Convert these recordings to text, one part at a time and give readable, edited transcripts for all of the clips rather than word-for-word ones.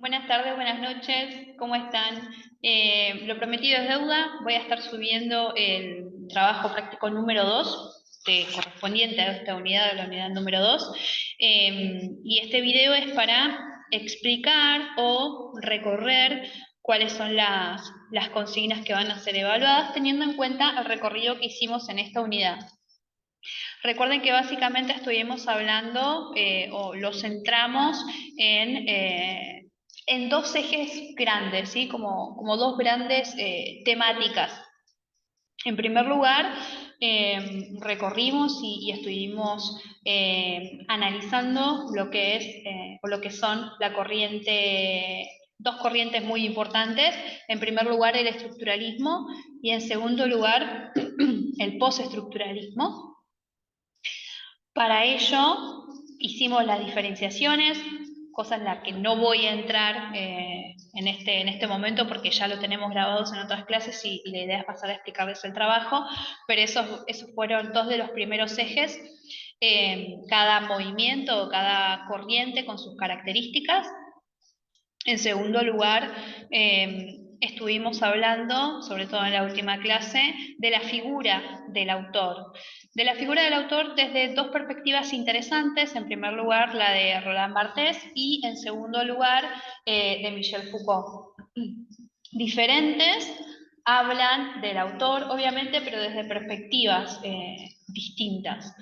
Buenas tardes, buenas noches, ¿cómo están? Lo prometido es deuda, voy a estar subiendo el trabajo práctico número 2, correspondiente a esta unidad, de la unidad número 2, y este video es para explicar o recorrer cuáles son las consignas que van a ser evaluadas, teniendo en cuenta el recorrido que hicimos en esta unidad. Recuerden que básicamente estuvimos hablando o lo centramos en dos ejes grandes, ¿sí? Como dos grandes temáticas. En primer lugar, recorrimos y estuvimos analizando lo que es o lo que son dos corrientes muy importantes. En primer lugar, el estructuralismo y en segundo lugar, el postestructuralismo. Para ello hicimos las diferenciaciones, cosas en las que no voy a entrar en este momento porque ya lo tenemos grabados en otras clases y la idea es pasar a explicarles el trabajo, pero esos fueron dos de los primeros ejes, cada movimiento o cada corriente con sus características. En segundo lugar, estuvimos hablando, sobre todo en la última clase, de la figura del autor. De la figura del autor desde dos perspectivas interesantes. En primer lugar, la de Roland Barthes y en segundo lugar, de Michel Foucault. Diferentes, hablan del autor, obviamente, pero desde perspectivas distintas.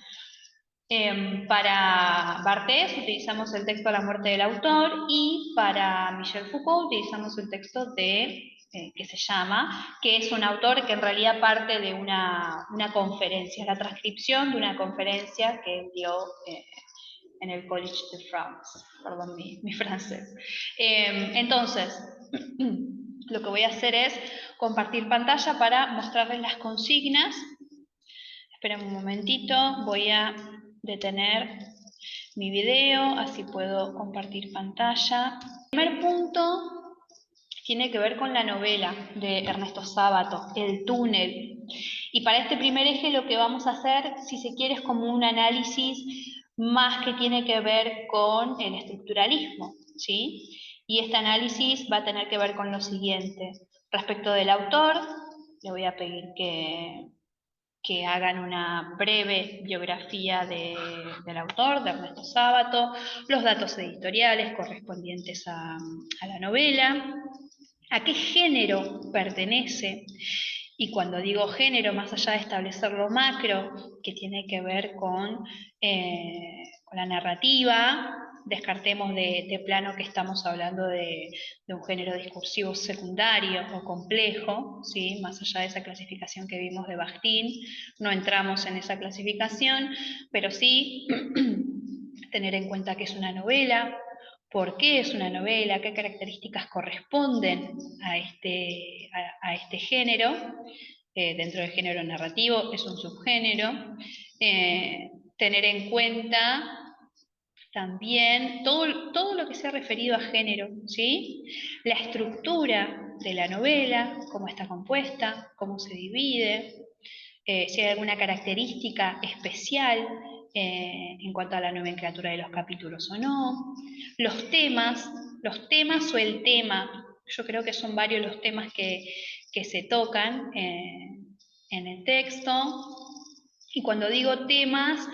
Para Barthes utilizamos el texto La muerte del autor y para Michel Foucault utilizamos el texto que se llama, que es un autor que en realidad parte de una conferencia, la transcripción de una conferencia que dio en el College de France, perdón mi francés. Entonces, lo que voy a hacer es compartir pantalla para mostrarles las consignas. Esperen un momentito, voy a detener mi video, así puedo compartir pantalla. El primer punto tiene que ver con la novela de Ernesto Sábato, El túnel. Y para este primer eje lo que vamos a hacer, si se quiere, es como un análisis más que tiene que ver con el estructuralismo, ¿sí? Y este análisis va a tener que ver con lo siguiente. Respecto del autor, le voy a pedir que hagan una breve biografía del autor, de Ernesto Sábato, los datos editoriales correspondientes a la novela, a qué género pertenece, y cuando digo género, más allá de establecer lo macro, que tiene que ver con la narrativa, descartemos de plano que estamos hablando de un género discursivo secundario o complejo, ¿sí? Más allá de esa clasificación que vimos de Bakhtin, no entramos en esa clasificación, pero sí tener en cuenta que es una novela, por qué es una novela, qué características corresponden a este género. Dentro del género narrativo es un subgénero. Tener en cuenta también todo lo que sea referido a género, ¿sí? La estructura de la novela, cómo está compuesta, cómo se divide, si hay alguna característica especial en cuanto a la nomenclatura de los capítulos o no, los temas o el tema, yo creo que son varios los temas que se tocan en el texto, y cuando digo temas,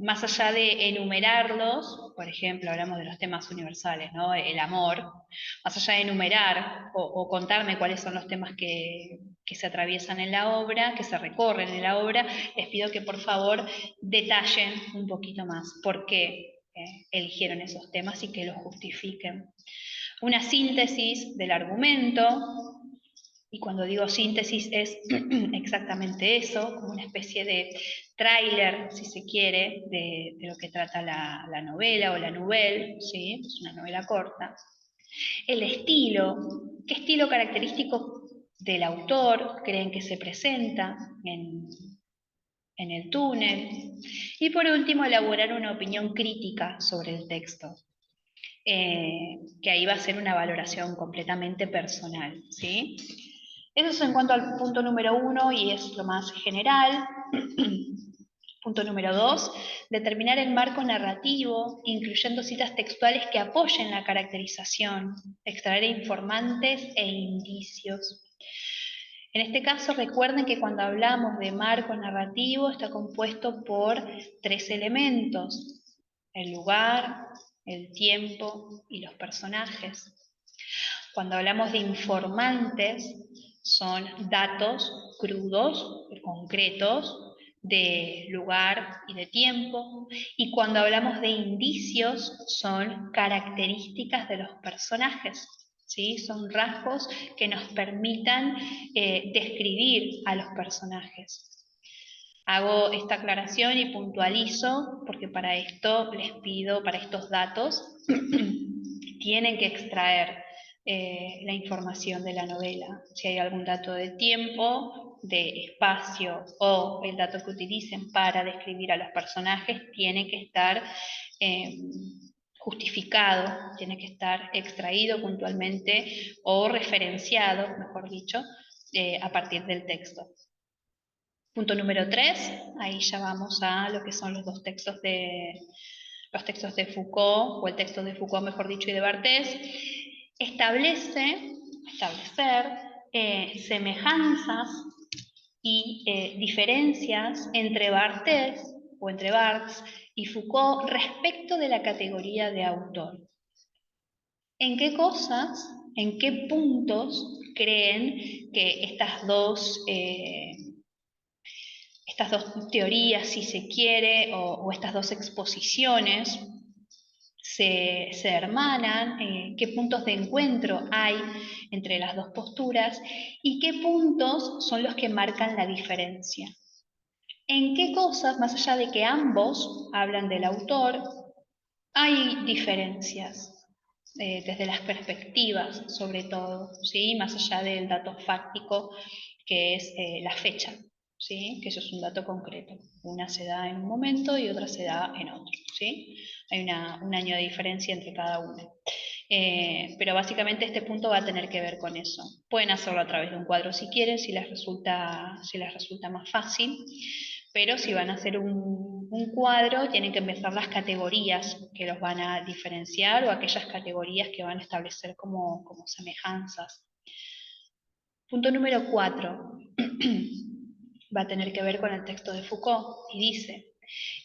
más allá de enumerarlos, por ejemplo, hablamos de los temas universales, ¿no? El amor, más allá de enumerar o contarme cuáles son los temas que se atraviesan en la obra, que se recorren en la obra, les pido que por favor detallen un poquito más por qué eligieron esos temas y que los justifiquen. Una síntesis del argumento, y cuando digo síntesis es exactamente eso, como una especie de tráiler, si se quiere, de lo que trata la novela o la nouvelle, ¿sí? Es una novela corta. El estilo, ¿qué estilo característico del autor creen que se presenta en el túnel? Y por último, elaborar una opinión crítica sobre el texto. Que ahí va a ser una valoración completamente personal, ¿sí? Eso es en cuanto al punto número 1 y es lo más general. Punto número 2, determinar el marco narrativo, incluyendo citas textuales que apoyen la caracterización, extraer informantes e indicios. En este caso, recuerden que cuando hablamos de marco narrativo está compuesto por 3 elementos: el lugar, el tiempo y los personajes. Cuando hablamos de informantes, son datos crudos, concretos, de lugar y de tiempo, y cuando hablamos de indicios, son características de los personajes, ¿sí? Son rasgos que nos permitan describir a los personajes. Hago esta aclaración y puntualizo, porque para esto les pido, para estos datos, tienen que extraer la información de la novela. Si hay algún dato de tiempo, de espacio o el dato que utilicen para describir a los personajes, tiene que estar justificado, tiene que estar extraído puntualmente o referenciado, mejor dicho, a partir del texto. Punto número 3, ahí ya vamos a lo que son los dos textos los textos de Foucault, o el texto de Foucault, mejor dicho, y de Barthes. Establecer semejanzas y diferencias entre Barthes, o entre Barthes, y Foucault respecto de la categoría de autor. ¿En qué cosas, en qué puntos creen que estas dos teorías, si se quiere, o estas dos exposiciones se hermanan, qué puntos de encuentro hay entre las dos posturas y qué puntos son los que marcan la diferencia? ¿En qué cosas, más allá de que ambos hablan del autor, hay diferencias? Desde las perspectivas, sobre todo, ¿sí? Más allá del dato fáctico, que es la fecha, ¿sí? Que eso es un dato concreto. Una se da en un momento y otra se da en otro, ¿sí? Hay un año de diferencia entre cada una. Pero básicamente este punto va a tener que ver con eso. Pueden hacerlo a través de un cuadro si quieren, si les resulta más fácil, pero si van a hacer un cuadro, tienen que empezar las categorías que los van a diferenciar o aquellas categorías que van a establecer como semejanzas. Punto número 4. Va a tener que ver con el texto de Foucault y dice: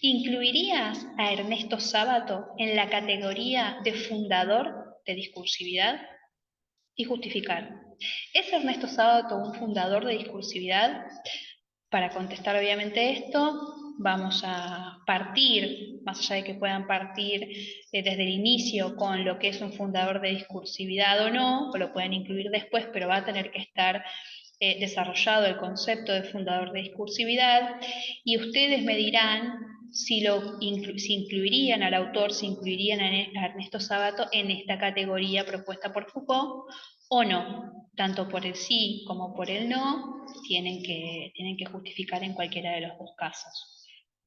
¿incluirías a Ernesto Sábato en la categoría de fundador de discursividad? Y justificar: ¿es Ernesto Sábato un fundador de discursividad? Para contestar obviamente esto, vamos a partir, más allá de que puedan partir desde el inicio con lo que es un fundador de discursividad o no, o lo pueden incluir después, pero va a tener que estar desarrollado el concepto de fundador de discursividad, y ustedes me dirán si incluirían al autor, si incluirían a Ernesto Sábato en esta categoría propuesta por Foucault o no. Tanto por el sí como por el no tienen que justificar en cualquiera de los dos casos.